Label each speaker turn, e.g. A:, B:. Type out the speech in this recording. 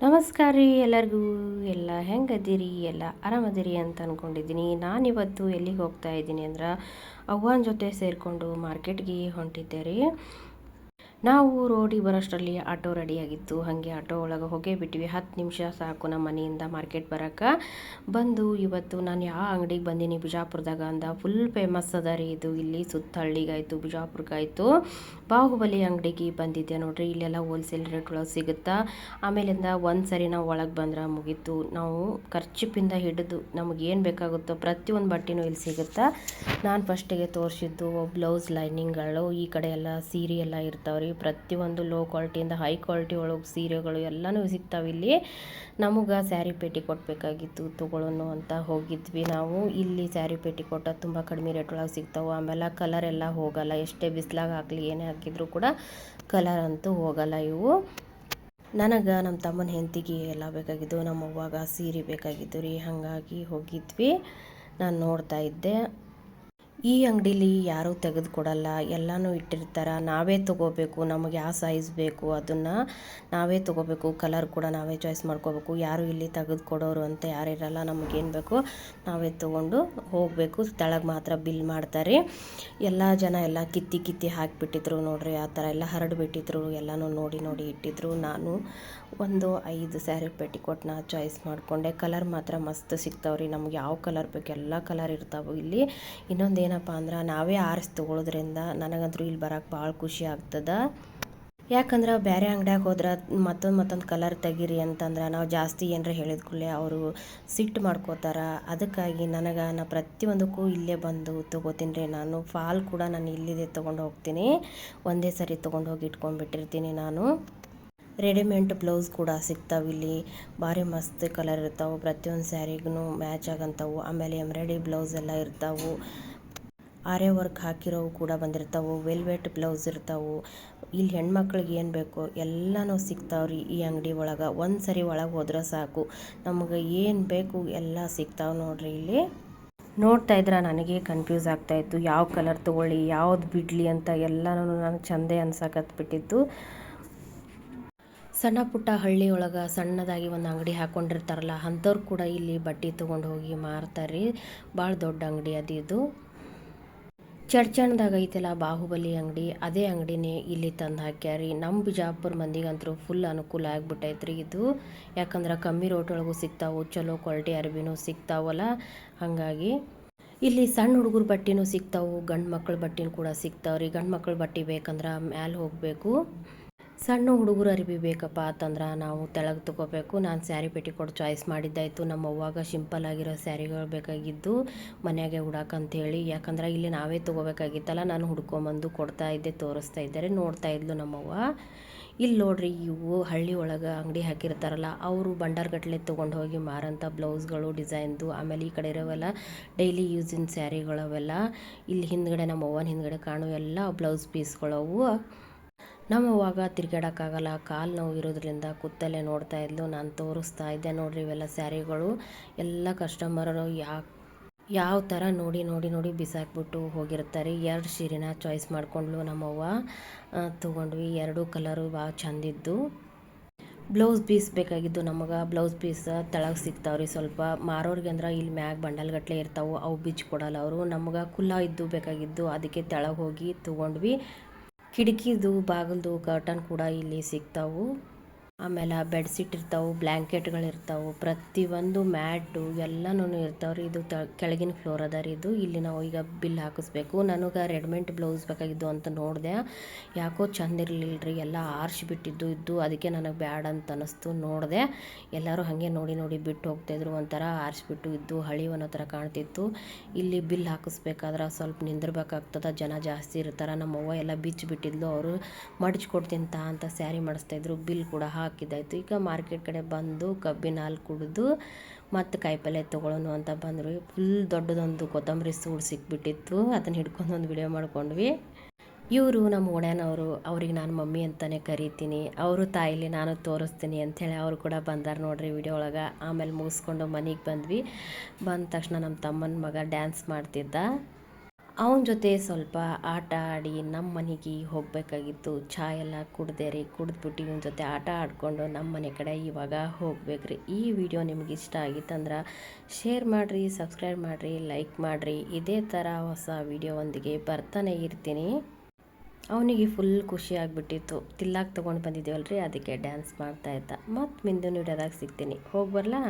A: ನಮಸ್ಕಾರ ರೀ ಎಲ್ಲರಿಗೂ. ಎಲ್ಲ ಹೆಂಗದಿರಿ? ಎಲ್ಲ ಆರಾಮದಿರಿ ಅಂತ ಅಂದ್ಕೊಂಡಿದ್ದೀನಿ. ನಾನಿವತ್ತು ಎಲ್ಲಿಗೆ ಹೋಗ್ತಾ ಇದ್ದೀನಿ ಅಂದ್ರೆ ಅವ್ವನ ಜೊತೆ ಸೇರಿಕೊಂಡು ಮಾರ್ಕೆಟ್ಗೆ ಹೊಂಟಿದ್ದೆ ರೀ. ನಾವು ರೋಡಿಗೆ ಬರೋಷ್ಟರಲ್ಲಿ ಆಟೋ ರೆಡಿಯಾಗಿತ್ತು. ಹಾಗೆ ಆಟೋ ಒಳಗೆ ಹೋಗೇ ಬಿಟ್ವಿ. 10 ನಿಮಿಷ ಸಾಕು ನಮ್ಮ ಮನೆಯಿಂದ ಮಾರ್ಕೆಟ್ ಬರೋಕ್ಕೆ. ಬಂದು ಇವತ್ತು ನಾನು ಯಾವ ಅಂಗಡಿಗೆ ಬಂದೀನಿ ಬಿಜಾಪುರದಾಗ ಅಂದ ಫುಲ್ ಫೇಮಸ್ ಅದ ರೀ ಇದು. ಇಲ್ಲಿ ಸುತ್ತ ಹಳ್ಳಿಗಾಯ್ತು, ಬಿಜಾಪುರಕ್ಕಾಯ್ತು, ಬಾಹುಬಲಿ ಅಂಗಡಿಗೆ ಬಂದಿದ್ದೆ ನೋಡ್ರಿ. ಇಲ್ಲೆಲ್ಲ ಹೋಲ್ಸೇಲ್ ರೇಟ್ ಒಳಗೆ ಸಿಗುತ್ತಾ. ಆಮೇಲಿಂದ ಒಂದು ಸರಿ ನಾವು ಒಳಗೆ ಬಂದ್ರೆ ಮುಗೀತು. ನಾವು ಖರ್ಚಿಪಿಂದ ಹಿಡಿದು ನಮಗೇನು ಬೇಕಾಗುತ್ತೋ ಪ್ರತಿಯೊಂದು ಬಟ್ಟೆನೂ ಇಲ್ಲಿ ಸಿಗುತ್ತಾ. ನಾನು ಫಸ್ಟಿಗೆ ತೋರಿಸಿದ್ದು ಬ್ಲೌಸ್ ಲೈನಿಂಗ್ಗಳು. ಈ ಕಡೆ ಎಲ್ಲ ಸೀರೆ ಎಲ್ಲ ಇರ್ತಾವ್ರಿ. ಪ್ರತಿಯೊಂದು ಲೋ ಕ್ವಾಲಿಟಿಯಿಂದ ಹೈ ಕ್ವಾಲಿಟಿ ಒಳಗೆ ಸೀರೆಗಳು ಎಲ್ಲನೂ ಸಿಗ್ತಾವೆ ಇಲ್ಲಿ. ನಮಗೆ ಸ್ಯಾರಿ ಪೇಟಿ ಕೊಡಬೇಕಾಗಿತ್ತು, ತೊಗೊಳ್ಳೋಣ ಅಂತ ಹೋಗಿದ್ವಿ ನಾವು. ಇಲ್ಲಿ ಸ್ಯಾರಿ ಪೇಟಿ ಕೊಟ್ಟ ತುಂಬ ಕಡಿಮೆ ರೇಟ್ ಒಳಗೆ ಸಿಗ್ತಾವೆ. ಆಮೇಲೆ ಕಲರ್ ಎಲ್ಲ ಹೋಗಲ್ಲ. ಎಷ್ಟೇ ಬಿಸಿಲಾಗ ಹಾಕಲಿ ಏನೇ ಹಾಕಿದ್ರು ಕೂಡ ಕಲರ್ ಅಂತೂ ಹೋಗಲ್ಲ ಇವು. ನನಗೆ ನಮ್ಮ ತಮ್ಮನ ಹೆಂಡತಿಗೆ ಎಲ್ಲ ಬೇಕಾಗಿದ್ದು, ನಮ್ಮ ಅವ್ವಾಗ ಸೀರೆ ಬೇಕಾಗಿದ್ದು ರೀ. ಹಾಗಾಗಿ ಹೋಗಿದ್ವಿ. ನಾನು ನೋಡ್ತಾ ಇದ್ದೆ. ಈ ಅಂಗಡೀಲಿ ಯಾರೂ ತೆಗೆದುಕೊಡಲ್ಲ, ಎಲ್ಲನೂ ಇಟ್ಟಿರ್ತಾರೆ. ನಾವೇ ತೊಗೋಬೇಕು. ನಮಗೆ ಯಾವ ಸೈಜ್ ಬೇಕು ಅದನ್ನು ನಾವೇ ತೊಗೋಬೇಕು. ಕಲರ್ ಕೂಡ ನಾವೇ ಚಾಯ್ಸ್ ಮಾಡ್ಕೋಬೇಕು. ಯಾರು ಇಲ್ಲಿ ತೆಗೆದುಕೊಡೋರು ಅಂತ ಯಾರು ಇರಲ್ಲ. ನಮಗೇನು ಬೇಕು ನಾವೇ ತೊಗೊಂಡು ಹೋಗಬೇಕು. ತೆಳಗೆ ಮಾತ್ರ ಬಿಲ್ ಮಾಡ್ತಾರೆ. ಎಲ್ಲ ಜನ ಎಲ್ಲ ಕಿತ್ತಿ ಹಾಕಿಬಿಟ್ಟಿದ್ರು ನೋಡ್ರಿ. ಆ ಥರ ಎಲ್ಲ ಹರಡಿಬಿಟ್ಟಿದ್ರು. ಎಲ್ಲನೂ ನೋಡಿ ಇಟ್ಟಿದ್ರು. ನಾನು ಒಂದು 5 ಸ್ಯಾರಿ ಪೆಟಿಕೋಟ್ನ ಚಾಯ್ಸ್ ಮಾಡಿಕೊಂಡೆ. ಕಲರ್ ಮಾತ್ರ ಮಸ್ತ್ ಸಿಗ್ತಾವ್ರಿ. ನಮ್ಗೆ ಯಾವ ಕಲರ್ ಬೇಕು ಎಲ್ಲ ಕಲರ್ ಇರ್ತಾವೆ ಇಲ್ಲಿ. ಇನ್ನೊಂದು ಏನಪ್ಪ ಅಂದ್ರೆ ನಾವೇ ಆರಿಸಿ ತೊಗೊಳೋದ್ರಿಂದ ನನಗಂತೂ ಇಲ್ಲಿ ಬರೋಕ್ಕೆ ಭಾಳ ಖುಷಿ ಆಗ್ತದೆ. ಯಾಕಂದ್ರೆ ಬೇರೆ ಅಂಗಡಿಯಾಗ ಹೋದ್ರೆ ಮತ್ತೊಂದು ಕಲರ್ ತೆಗೀರಿ ಅಂತಂದ್ರೆ ನಾವು ಜಾಸ್ತಿ ಏನರ ಹೇಳಿದ ಕೂಡಲೇ ಅವರು ಸಿಟ್ಟು ಮಾಡ್ಕೋತಾರೆ. ಅದಕ್ಕಾಗಿ ನಾನು ಪ್ರತಿಯೊಂದಕ್ಕೂ ಇಲ್ಲೇ ಬಂದು ತೊಗೋತೀನಿ ರೀ. ನಾನು ಫಾಲ್ ಕೂಡ ನಾನು ಇಲ್ಲಿದೆ ತೊಗೊಂಡು ಹೋಗ್ತೀನಿ. ಒಂದೇ ಸರಿ ತೊಗೊಂಡು ಹೋಗಿ ಇಟ್ಕೊಂಡ್ಬಿಟ್ಟಿರ್ತೀನಿ ನಾನು. ರೆಡಿಮೇಡ್ ಬ್ಲೌಸ್ ಕೂಡ ಸಿಗ್ತಾವೆ ಇಲ್ಲಿ. ಭಾರಿ ಮಸ್ತ್ ಕಲರ್ ಇರ್ತಾವೆ. ಪ್ರತಿಯೊಂದು ಸ್ಯಾರಿಗೂ ಮ್ಯಾಚ್ ಆಗಂತವು. ಆಮೇಲೆ ಎಂಬ್ರಾಯ್ಡ್ರಿ ಬ್ಲೌಸ್ ಎಲ್ಲ ಇರ್ತಾವೆ. ಆರೆ ವರ್ಕ್ ಹಾಕಿರೋವು ಕೂಡ ಬಂದಿರ್ತಾವೆ. ವೆಲ್ವೆಟ್ ಬ್ಲೌಸ್ ಇರ್ತಾವೆ. ಇಲ್ಲಿ ಹೆಣ್ಮಕ್ಳಿಗೆ ಏನು ಬೇಕೋ ಎಲ್ಲನೂ ಸಿಗ್ತಾವ್ರಿ ಈ ಅಂಗಡಿ ಒಳಗೆ. ಒಂದು ಸರಿ ಒಳಗೆ ಹೋದ್ರೆ ಸಾಕು, ನಮಗೆ ಏನು ಬೇಕು ಎಲ್ಲ ಸಿಗ್ತಾವೆ ನೋಡ್ರಿ. ಇಲ್ಲಿ ನೋಡ್ತಾ ಇದ್ರೆ ನನಗೆ ಕನ್ಫ್ಯೂಸ್ ಆಗ್ತಾಯಿತ್ತು, ಯಾವ ಕಲರ್ ತೊಗೊಳ್ಳಿ ಯಾವ್ದು ಬಿಡಲಿ ಅಂತ. ಎಲ್ಲನೂ ನನಗೆ ಚಂದೇ ಅನ್ಸಕತ್ಬಿಟ್ಟಿತ್ತು. ಸಣ್ಣ ಪುಟ್ಟ ಹಳ್ಳಿ ಒಳಗೆ ಸಣ್ಣದಾಗಿ ಒಂದು ಅಂಗಡಿ ಹಾಕ್ಕೊಂಡಿರ್ತಾರಲ್ಲ ಅಂಥವ್ರು ಕೂಡ ಇಲ್ಲಿ ಬಟ್ಟೆ ತೊಗೊಂಡು ಹೋಗಿ ಮಾರ್ತಾರೆ. ಭಾಳ ದೊಡ್ಡ ಅಂಗಡಿ ಅದು ಇದು. ಚಡ್ಚಣ್ದಾಗ ಐತೆಲ್ಲ ಬಾಹುಬಲಿ ಅಂಗಡಿ, ಅದೇ ಅಂಗಡಿನೇ ಇಲ್ಲಿ ತಂದು ಹಾಕ್ಯಾರಿ. ನಮ್ಮ ಬಿಜಾಪುರ ಮಂದಿಗಂತೂ ಫುಲ್ ಅನುಕೂಲ ಆಗ್ಬಿಟ್ಟೈತ್ರಿ ಇದು. ಯಾಕಂದ್ರೆ ಕಮ್ಮಿ ರೇಟ್ ಒಳಗೂ ಸಿಗ್ತಾವೆ, ಚಲೋ ಕ್ವಾಲಿಟಿ ಅರ್ಬಿನೂ ಸಿಗ್ತಾವಲ್ಲ. ಹಾಗಾಗಿ ಇಲ್ಲಿ ಸಣ್ಣ ಹುಡುಗರ ಬಟ್ಟೆನೂ ಸಿಗ್ತಾವೆ, ಗಂಡು ಮಕ್ಳ ಬಟ್ಟೆನೂ ಕೂಡ ಸಿಗ್ತಾವ್ರಿ. ಗಂಡು ಮಕ್ಳ ಬಟ್ಟೆ ಬೇಕಂದ್ರೆ ಮ್ಯಾಲೆ ಹೋಗಬೇಕು. ಸಣ್ಣ ಹುಡುಗರು ಅರಿವಿ ಬೇಕಪ್ಪ ಅಂತಂದ್ರೆ ನಾವು ತೆಳಗೆ ತೊಗೋಬೇಕು. ನಾನು ಸ್ಯಾರಿ ಪೆಟಿಕೋಟ್ ಚಾಯ್ಸ್ ಮಾಡಿದ್ದಾಯಿತು. ನಮ್ಮ ಅವ್ವಾಗ ಸಿಂಪಲ್ ಆಗಿರೋ ಸ್ಯಾರಿಗಳು ಬೇಕಾಗಿದ್ದು ಮನೆಯಾಗೆ ಉಡಾಕಂತೇಳಿ. ಯಾಕಂದ್ರೆ ಇಲ್ಲಿ ನಾವೇ ತೊಗೋಬೇಕಾಗಿತ್ತಲ್ಲ. ನಾನು ಹುಡ್ಕೊಂಬಂದು ಕೊಡ್ತಾ ಇದ್ದೆ, ತೋರಿಸ್ತಾ ಇದ್ದಾರೆ, ನೋಡ್ತಾ ಇದ್ಲು ನಮ್ಮವ್ವ. ಇಲ್ಲಿ ನೋಡ್ರಿ, ಇವು ಹಳ್ಳಿ ಒಳಗೆ ಅಂಗಡಿ ಹಾಕಿರ್ತಾರಲ್ಲ ಅವರು ಬಂಡಾರ್ಗಟ್ಲೆ ತೊಗೊಂಡು ಹೋಗಿ ಮಾರೋಂಥ ಬ್ಲೌಸ್ಗಳು ಡಿಸೈನ್ದು. ಆಮೇಲೆ ಈ ಕಡೆ ಇರೋವೆಲ್ಲ ಡೈಲಿ ಯೂಸಿನ ಸ್ಯಾರಿಗಳವೆಲ್ಲ. ಇಲ್ಲಿ ಹಿಂದ್ಗಡೆ ನಮ್ಮ ಅವ್ವನ ಹಿಂದ್ಗಡೆ ಕಾಣೋ ಎಲ್ಲ ಬ್ಲೌಸ್ ಪೀಸ್ಗಳವು. ನಮ್ಮವ್ವಾಗ ತಿರ್ಗಾಡೋಕ್ಕಾಗಲ್ಲ, ಕಾಲು ನೋವು ಇರೋದ್ರಿಂದ ಕೂತಲ್ಲೇ ನೋಡ್ತಾ ಇದ್ಲು. ನಾನು ತೋರಿಸ್ತಾ ಇದ್ದೆ ನೋಡ್ರಿ. ಇವೆಲ್ಲ ಸ್ಯಾರಿಗಳು ಎಲ್ಲ ಕಸ್ಟಮರು ಯಾವ ಥರ ನೋಡಿ ಬಿಸಾಕ್ಬಿಟ್ಟು ಹೋಗಿರ್ತಾರೆ. 2 ಸೀರೆನ ಚಾಯ್ಸ್ ಮಾಡ್ಕೊಂಡ್ಲು ನಮ್ಮವ್ವ. ತೊಗೊಂಡ್ವಿ. 2 ಕಲರು ಭಾಳ ಚಂದಿದ್ದು. ಬ್ಲೌಸ್ ಪೀಸ್ ಬೇಕಾಗಿದ್ದು ನಮಗೆ. ಬ್ಲೌಸ್ ಪೀಸ್ ತೆಳಗೆ ಸಿಗ್ತಾವ್ರಿ. ಸ್ವಲ್ಪ ಮಾರೋರಿಗೆ ಅಂದ್ರೆ ಇಲ್ಲಿ ಮ್ಯಾಗ ಬಂಡಲ್ಗಟ್ಲೆ ಇರ್ತಾವೆ, ಅವು ಬಿಚ್ಚಿ ಕೊಡಲ್ಲ ಅವರು. ನಮ್ಗೆ ಕುಲ್ಲ ಇದ್ದು ಬೇಕಾಗಿದ್ದು, ಅದಕ್ಕೆ ತೆಳಗೆ ಹೋಗಿ ತೊಗೊಂಡ್ವಿ. ಕಿಟಕಿದು ಬಾಗಿಲ್ದು ಕರ್ಟನ್ ಕೂಡ ಇಲ್ಲಿ ಸಿಗ್ತಾವೆ. ಆಮೇಲೆ ಬೆಡ್ಶೀಟ್ ಇರ್ತಾವೆ, ಬ್ಲ್ಯಾಂಕೆಟ್ಗಳಿರ್ತಾವೆ, ಪ್ರತಿಯೊಂದು ಮ್ಯಾಟು ಎಲ್ಲನೂ ಇರ್ತಾವ್ರಿ. ಇದು ಕೆಳಗಿನ ಫ್ಲೋರ್ ಅದ ರೀ ಇದು. ಇಲ್ಲಿ ನಾವು ಈಗ ಬಿಲ್ ಹಾಕಿಸ್ಬೇಕು. ನನಗೆ ರೆಡಿಮೇಡ್ ಬ್ಲೌಸ್ ಬೇಕಾಗಿದ್ದು ಅಂತ ನೋಡಿದೆ. ಯಾಕೋ ಚಂದ ಇರಲಿಲ್ಲ ರೀ, ಎಲ್ಲ ಆರಿಸಿಬಿಟ್ಟಿದ್ದು. ಅದಕ್ಕೆ ನನಗೆ ಬ್ಯಾಡ್ ಅಂತ ಅನ್ನಿಸ್ತು. ನೋಡಿದೆ ಎಲ್ಲರೂ ಹಾಗೆ ನೋಡಿ ಬಿಟ್ಟು ಹೋಗ್ತಾಯಿದ್ರು. ಒಂಥರ ಆರಿಸ್ಬಿಟ್ಟು ಇದ್ದು ಹಳಿ ಅನ್ನೋ ಥರ ಕಾಣ್ತಿತ್ತು. ಇಲ್ಲಿ ಬಿಲ್ ಹಾಕಿಸ್ಬೇಕಾದ್ರೆ ಸ್ವಲ್ಪ ನಿಂದಿರ್ಬೇಕಾಗ್ತದೆ, ಜನ ಜಾಸ್ತಿ ಇರ್ತಾರೆ. ನಮ್ಮವ್ವ ಎಲ್ಲ ಬಿಚ್ಚಿಬಿಟ್ಟಿದ್ಲು. ಅವರು ಮಡಿಚ್ಕೊಡ್ತಿಂತ ಅಂತ ಸ್ಯಾರಿ ಮಾಡಿಸ್ತಾಯಿದ್ರು. ಬಿಲ್ ಕೂಡ ಹಾಕಿದ್ದಾಯಿತು. ಈಗ ಮಾರ್ಕೆಟ್ ಕಡೆ ಬಂದು ಕಬ್ಬಿನ ಹಾಲು ಕುಡಿದು ಮತ್ತು ಕಾಯಿಪಲ್ಯ ತೊಗೊಳ್ಳೋಣ ಅಂತ ಬಂದ್ವಿ. ಫುಲ್ ದೊಡ್ಡದೊಂದು ಕೊತ್ತಂಬರಿ ಸೂಡು ಸಿಕ್ಬಿಟ್ಟಿತ್ತು. ಅದನ್ನು ಹಿಡ್ಕೊಂಡು ಒಂದು ವಿಡಿಯೋ ಮಾಡ್ಕೊಂಡ್ವಿ. ಇವರು ನಮ್ಮ ಓಣ್ಯಾನವರು, ಅವ್ರಿಗೆ ನಾನು ಮಮ್ಮಿ ಅಂತಲೇ ಕರಿತೀನಿ. ಅವರು ತಾಯಿಲಿ ನಾನು ತೋರಿಸ್ತೀನಿ ಅಂಥೇಳಿ ಅವರು ಕೂಡ ಬಂದಾರ ನೋಡ್ರಿ ವಿಡಿಯೋ ಒಳಗೆ. ಆಮೇಲೆ ಮುಗಿಸ್ಕೊಂಡು ಮನೆಗೆ ಬಂದ್ವಿ. ಬಂದ ತಕ್ಷಣ ನಮ್ಮ ತಮ್ಮನ ಮಗ ಡ್ಯಾನ್ಸ್ ಮಾಡ್ತಿದ್ದ. ಅವನ ಜೊತೆ ಸ್ವಲ್ಪ ಆಟ ಆಡಿ ನಮ್ಮ ಮನೆಗೆ ಹೋಗಬೇಕಾಗಿತ್ತು. ಚಹಾ ಎಲ್ಲ ಕುಡ್ದೆ ರೀ, ಕುಡಿದ್ಬಿಟ್ಟು ಇವನ ಜೊತೆ ಆಟ ಆಡಿಕೊಂಡು ನಮ್ಮ ಮನೆ ಕಡೆ ಇವಾಗ ಹೋಗ್ಬೇಕ್ರಿ. ಈ ವಿಡಿಯೋ ನಿಮ್ಗೆ ಇಷ್ಟ ಆಗಿತ್ತಂದ್ರೆ ಶೇರ್ ಮಾಡಿರಿ, ಸಬ್ಸ್ಕ್ರೈಬ್ ಮಾಡಿರಿ, ಲೈಕ್ ಮಾಡಿರಿ. ಇದೇ ಥರ ಹೊಸ ವಿಡಿಯೋವೊಂದಿಗೆ ಬರ್ತಾನೆ ಇರ್ತೀನಿ. ಅವನಿಗೆ ಫುಲ್ ಖುಷಿ ಆಗಿಬಿಟ್ಟಿತ್ತು. ತಿಲ್ಲಾಕ್ ತೊಗೊಂಡು ಬಂದಿದ್ದೇವಲ್ರಿ, ಅದಕ್ಕೆ ಡ್ಯಾನ್ಸ್ ಮಾಡ್ತಾಯಿದ್ದ. ಮತ್ತು ಮುಂದಿನ ವಿಡಿಯೋದಾಗ ಸಿಗ್ತೀನಿ. ಹೋಗಿ ಬರಲಾ.